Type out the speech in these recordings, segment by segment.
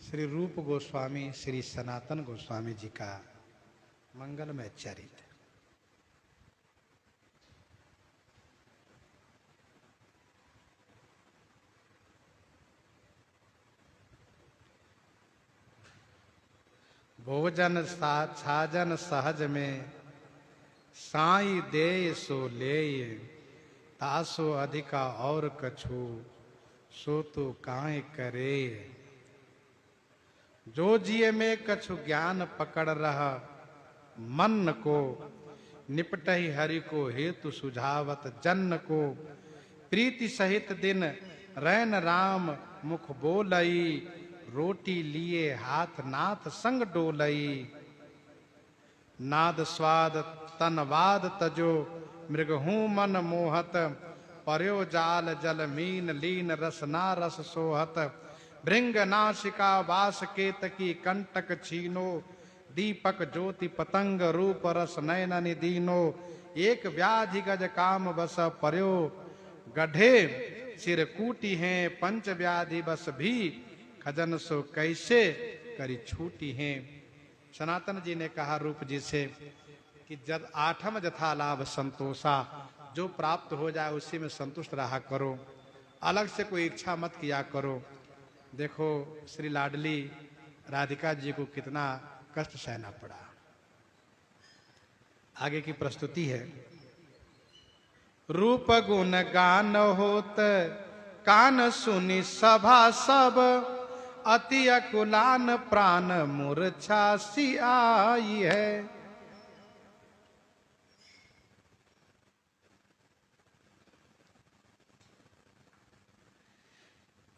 श्री रूप गोस्वामी श्री सनातन गोस्वामी जी का मंगलमय चरित्र। भोजन साजन सहज में साई दे सो ले, तासो अधिका और कछु सो तो काहे करे। जो जिये में कछु ज्ञान पकड़ रहा, मन को निपटहि हरि को हेतु सुझावत जन्न को। प्रीति सहित दिन रैन राम मुख बोलई, रोटी लिए हाथ नाथ संग डोलई। नाद स्वाद तनवाद तजो मृगहूं मन मोहत, पर्यो जाल जल मीन लीन रसना रस सोहत। भृंग नासिका वास केतकी कंटक छीनो, दीपक ज्योति पतंग रूप रस नयन निदीनो। एक व्याधि गज काम बस पर्यो गढ़े, सिर कूटी हैं पंच व्याधि बस भी, खजन सो कैसे करी छूटी हैं। सनातन जी ने कहा रूप जी से कि जब आठम जथा लाभ संतोषा, जो प्राप्त हो जाए उसी में संतुष्ट रहा करो, अलग से कोई इच्छा मत किया करो। देखो श्री लाडली राधिका जी को कितना कष्ट सहना पड़ा। आगे की प्रस्तुति है। रूप गुण गान होत कान सुनी सभा सब, अति अकुलान प्राण मूर्छा सी आई है।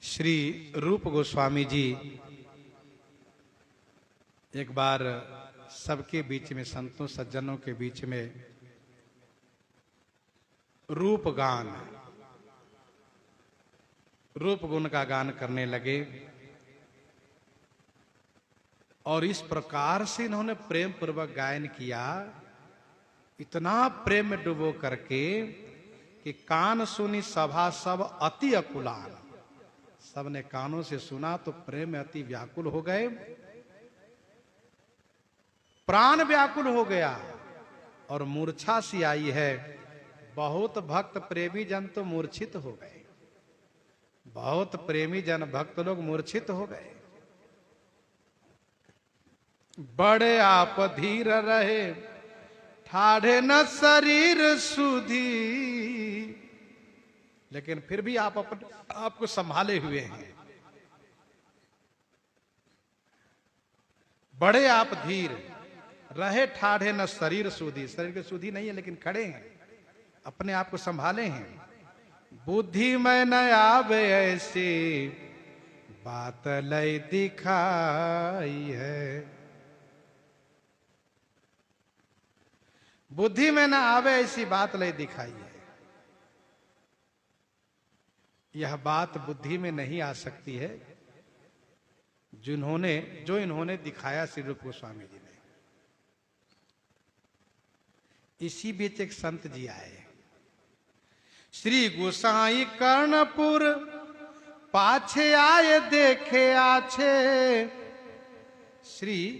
श्री रूप गोस्वामी जी एक बार सबके बीच में, संतों सज्जनों के बीच में रूप गान, रूप गुण का गान करने लगे। और इस प्रकार से इन्होंने प्रेम पूर्वक गायन किया, इतना प्रेम में डुबो करके कि कान सुनी सभा सब अति अकुलान। सबने कानों से सुना तो प्रेम में अति व्याकुल हो गए, प्राण व्याकुल हो गया और मूर्छा सी आई है। बहुत भक्त प्रेमी जन तो मूर्छित हो गए, बहुत प्रेमी जन भक्त लोग मूर्छित हो गए। बड़े आप धीर रहे ठाढ़े न शरीर सुधी, लेकिन फिर भी आप अपने आप को संभाले हुए हैं। बड़े आप धीर रहे ठाढ़े न शरीर सुधी, शरीर की सुधी नहीं है लेकिन खड़े हैं, अपने आप को संभाले हैं। बुद्धि में न आवे ऐसी बात लय दिखाई है। बुद्धि में न आवे ऐसी बात लय दिखाई है। यह बात बुद्धि में नहीं आ सकती है जो इन्होंने दिखाया श्री रूप गोस्वामी जी ने। इसी बीच एक संत जी आए। श्री गोसाई कर्णपुर पाछे आए देखे आछे। श्री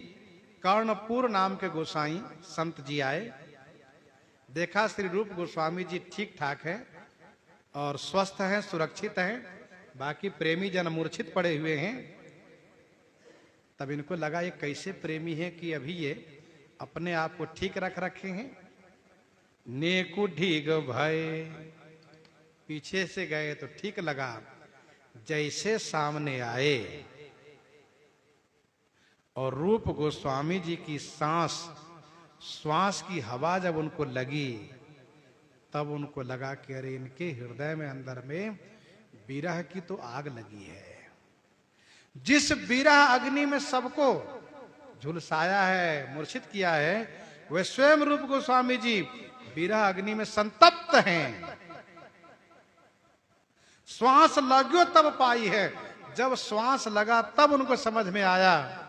कर्णपुर नाम के गोसाई संत जी आए, देखा श्री रूप गोस्वामी जी ठीक ठाक है और स्वस्थ हैं, सुरक्षित हैं, बाकी प्रेमी जन मूर्छित पड़े हुए हैं। तब इनको लगा ये कैसे प्रेमी हैं कि अभी ये अपने आप को ठीक रख रखे हैं। नेकु ढीग भय, पीछे से गए तो ठीक लगा, जैसे सामने आए और रूप गोस्वामी जी की श्वास की हवा जब उनको लगी, तब उनको लगा कि अरे इनके हृदय में अंदर में विरह की तो आग लगी है। जिस विरह अग्नि में सबको झुलसाया है, मूर्छित किया है, वे स्वयं रूप गोस्वामी जी विरह अग्नि में संतप्त हैं। श्वास लगो तब पाई है, जब श्वास लगा तब उनको समझ में आया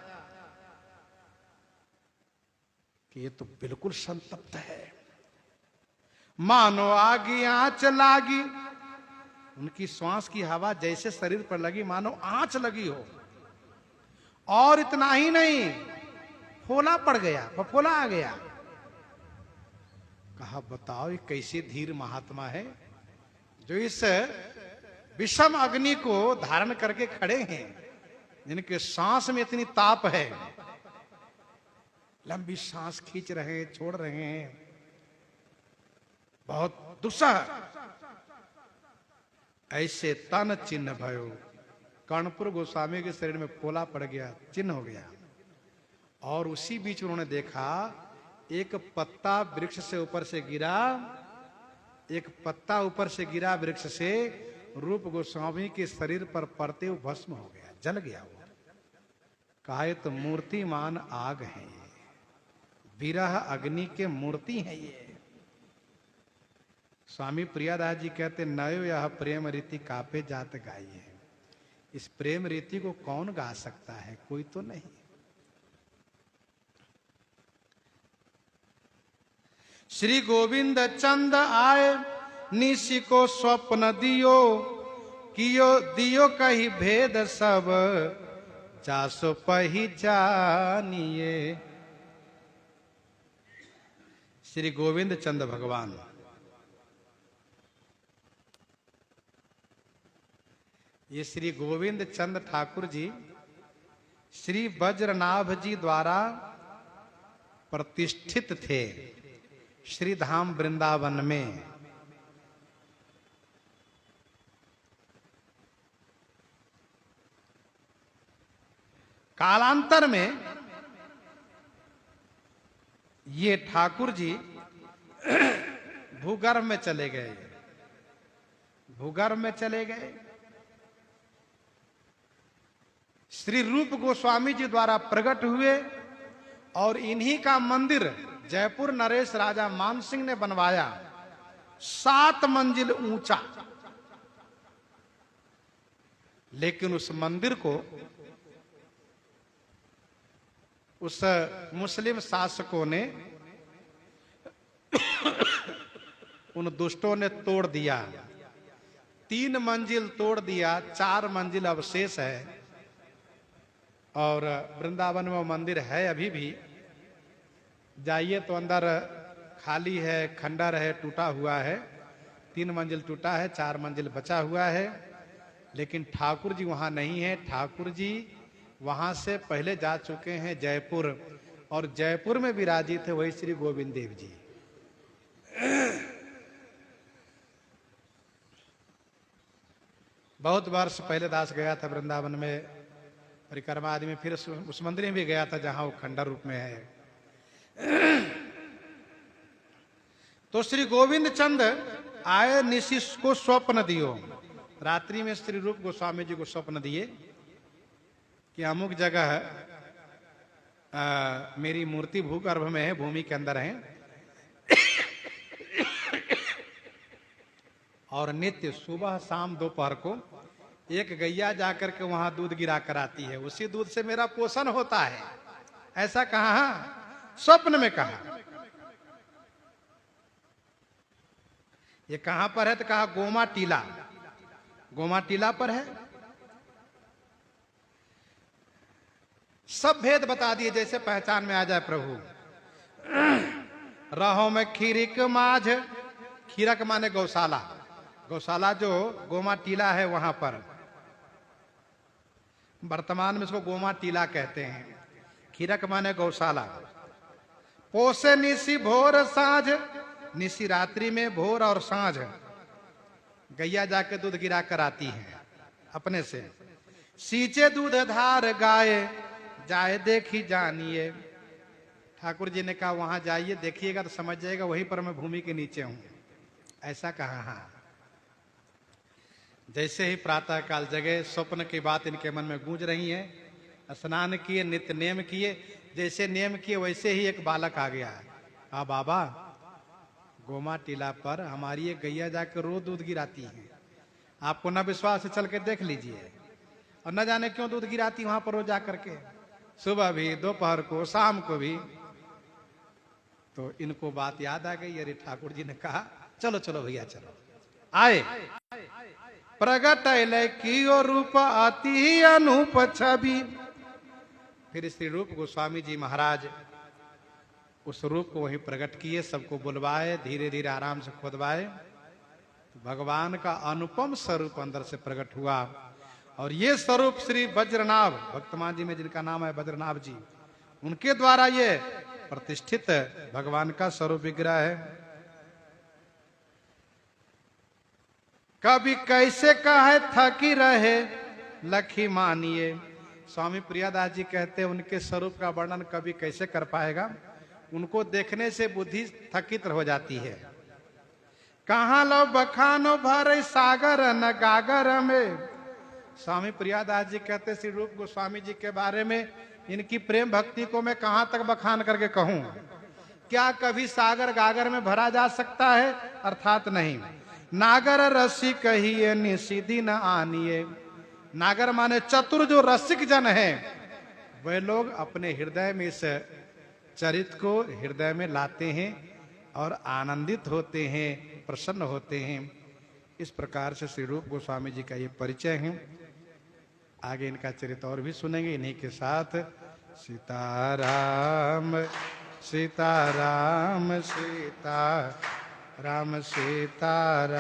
कि ये तो बिल्कुल संतप्त है। मानो आगी आंच लागी, उनकी श्वास की हवा जैसे शरीर पर लगी मानो आंच लगी हो। और इतना ही नहीं, फोला पड़ गया, फफोला आ गया। कहा बताओ ये कैसे धीर महात्मा है जो इस विषम अग्नि को धारण करके खड़े हैं, जिनके सांस में इतनी ताप है, लंबी सांस खींच रहे हैं, छोड़ रहे हैं, बहुत दुस्सह। ऐसे तन चिन्ह भयो, कर्णपुर गोस्वामी के शरीर में पोला पड़ गया, चिन्ह हो गया। और उसी बीच उन्होंने देखा एक पत्ता वृक्ष से ऊपर से गिरा, एक पत्ता ऊपर से गिरा वृक्ष से, रूप गोस्वामी के शरीर पर पड़ते हुए भस्म हो गया, जल गया वो। कहा तो मूर्तिमान आग है ये, विरह अग्नि के मूर्ति है ये। स्वामी प्रियादास जी कहते नयो यह प्रेम रीति कापे जात गाई है। इस प्रेम रीति को कौन गा सकता है, कोई तो नहीं। श्री गोविंद चंद आए निशि को स्वप्न दियो, कियो दियो कही भेद सब, जासो पहिचानिए। श्री गोविंद चंद भगवान, ये श्री गोविंद चंद ठाकुर जी श्री वज्रनाभ जी द्वारा प्रतिष्ठित थे श्री धाम वृंदावन में। कालांतर में ये ठाकुर जी भूगर्भ में चले गए, भूगर्भ में चले गए। श्री रूप गोस्वामी जी द्वारा प्रकट हुए और इन्हीं का मंदिर जयपुर नरेश राजा मान सिंह ने बनवाया, 7 मंजिल ऊंचा। लेकिन उस मंदिर को उस मुस्लिम शासकों ने, उन दुष्टों ने तोड़ दिया। 3 मंजिल तोड़ दिया, 4 मंजिल अवशेष है। और वृंदावन में वो मंदिर है अभी भी, जाइए तो अंदर खाली है, खंडर है, टूटा हुआ है। 3 मंजिल टूटा है, 4 मंजिल बचा हुआ है। लेकिन ठाकुर जी वहां नहीं है। ठाकुर जी वहां से पहले जा चुके हैं जयपुर, और जयपुर में विराजित थे वही श्री गोविंद देव जी। बहुत वर्ष पहले दास गया था वृंदावन में परिक्रमा आदि में, फिर उस मंदिर में भी गया था जहां वो खंडर रूप में है। तो श्री गोविंद चंद आए, निशि को स्वप्न दियो। रात्रि में श्री रूप गोस्वामी जी को स्वप्न दिए कि अमुक जगह मेरी मूर्ति भूगर्भ में है, भूमि के अंदर है, और नित्य सुबह शाम दोपहर को एक गैया जाकर के वहां दूध गिरा कर आती है, उसी दूध से मेरा पोषण होता है। ऐसा कहा, स्वप्न में कहा। ये कहां पर है तो कहा गोमा टीला, गोमा टीला पर है। सब भेद बता दिए जैसे पहचान में आ जाए प्रभु। रहो में खीरिक माझ, खीरक माने गौशाला, गौशाला जो गोमा टीला है वहां पर, वर्तमान में इसको गोमा टीला कहते हैं। खीरक माने गौशाला। पोसे निसी भोर साँझ, निसी रात्रि में, भोर और साँझ गैया जाके दूध गिरा कर आती है अपने से। सींचे दूध धार गाय, जाए देखी जानिए। ठाकुर जी ने कहा वहां जाइए, देखिएगा तो समझ जाएगा वहीं पर मैं भूमि के नीचे हूं। ऐसा कहा। हाँ, जैसे ही प्रातः काल जगे, स्वप्न की बात इनके मन में गूंज रही है। स्नान किए, नित्य नियम किए, जैसे नियम किए वैसे ही एक बालक आ गया। हाँ बाबा, गोमा टीला पर हमारी एक गैया जाकर रोज दूध गिराती है, आपको न विश्वास है चल के देख लीजिए। और न जाने क्यों दूध गिराती वहां पर रोज जाकर के, सुबह भी, दोपहर को, शाम को भी। तो इनको बात याद आ गई। अरे ठाकुर जी ने कहा चलो चलो भैया चलो। आए, प्रगट कियो रूप अति अनूप छवि, फिर श्री रूप गोस्वामी जी महाराज उस रूप को वहीं प्रकट किए, सबको बुलवाए, धीरे धीरे आराम से खोदवाए, तो भगवान का अनुपम स्वरूप अंदर से प्रकट हुआ। और ये स्वरूप श्री वज्रनाभ भक्तमान जी में जिनका नाम है वज्रनाभ जी, उनके द्वारा ये प्रतिष्ठित भगवान का स्वरूप विग्रह है। कभी कैसे कहे थकी रहे लखी मानिए। स्वामी प्रियादास जी कहते हैं उनके स्वरूप का वर्णन कभी कैसे कर पाएगा, उनको देखने से बुद्धि थकित हो जाती है। कहाँ लो बखानो भरे सागर न गागर में। स्वामी प्रियादास जी कहते श्री रूप गोस्वामी जी के बारे में, इनकी प्रेम भक्ति को मैं कहां तक बखान करके कहूं। क्या कभी सागर गागर में भरा जा सकता है? अर्थात नहीं। नागर रसी कहिए निषिधि न आनिए। नागर माने चतुर, जो रसिक जन है वे लोग अपने हृदय में इस चरित्र को हृदय में लाते हैं और आनंदित होते हैं, प्रसन्न होते हैं। इस प्रकार से श्री रूप गोस्वामी जी का ये परिचय है। आगे इनका चरित्र और भी सुनेंगे। इन्हीं के साथ सीताराम सीताराम सीताराम सीताराम।